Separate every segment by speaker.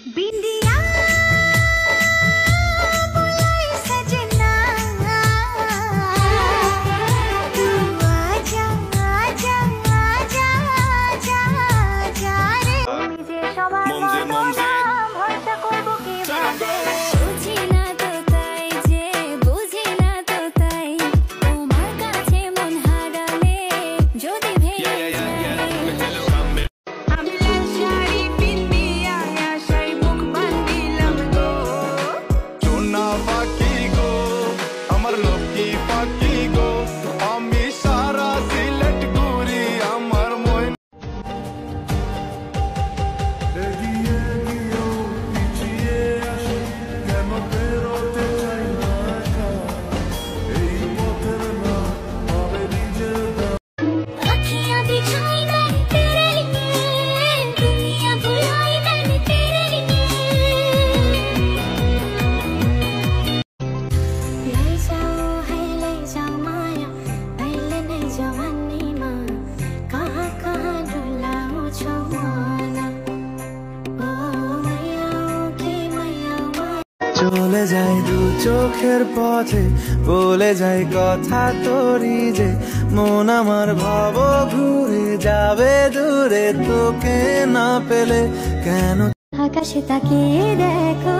Speaker 1: बिंदिया बुलाई सजना, तू आजा आजा आजा आजा आजा रे। मुझे সবার ভরসা করবো কিভাবে, বুঝি না তো তাই যে বুঝি না তো তাই, তোমার কাছে মন হারালে যদি ভেঙে যায়। আমি লাল শাড়ি পিন্দিয়া আশায় মুখ বান্ধিলাম গো,
Speaker 2: চোনা পাখি গো আমার লক্ষ্মী পাখি গো, আমি সারা সিলেট ঘুরি আমার মন। এগিয়ে গিয়েও পিছিয়ে আসি, কেন বেরোতে চাই না একা, এই পথের না ভাবে নিজের দাম।
Speaker 1: अखियाँ दिखाई मैंने तेरे लिए, दुनिया बुलाई मैंने तेरे लिए। ले जाओ माया, पहले नहीं जवानी माँ, कहाँ कहाँ डुलाऊं छुमाना, ओ मैया की मैया माया।
Speaker 3: চলে যায় দু চোখের পথে, বলে যায় কথা তোরই যে, মন আমার ভাব ঘুরে যাবে দূরে, তোকে না পেলে কেন।
Speaker 1: আকাশে তাকিয়ে দেখো,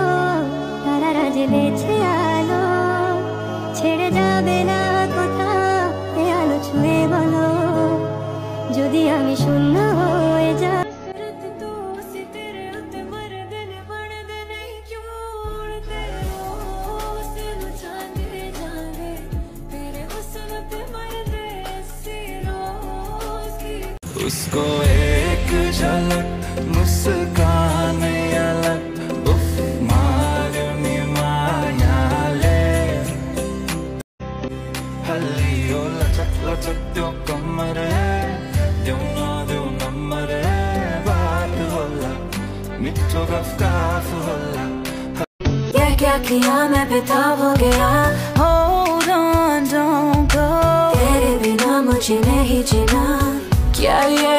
Speaker 1: তারারা জ্বেলেছে আলো, ছেড়ে যাবে না কোথাও এ আলো ছুঁয়ে বলো, যদি আমি শূন্য হয়ে যাই।
Speaker 3: उसको एक झलक मुस्कान अलग, उफ मालूमी मायाले, हल्लियो लचक लचक दो कमर है, दो नंबर है, बात होला मिठो गफकाफ होला।
Speaker 1: क्या किया मैं बेताब हो गया, hold on don't go, तेरे बिना मुझे नहीं जीना, क्या ये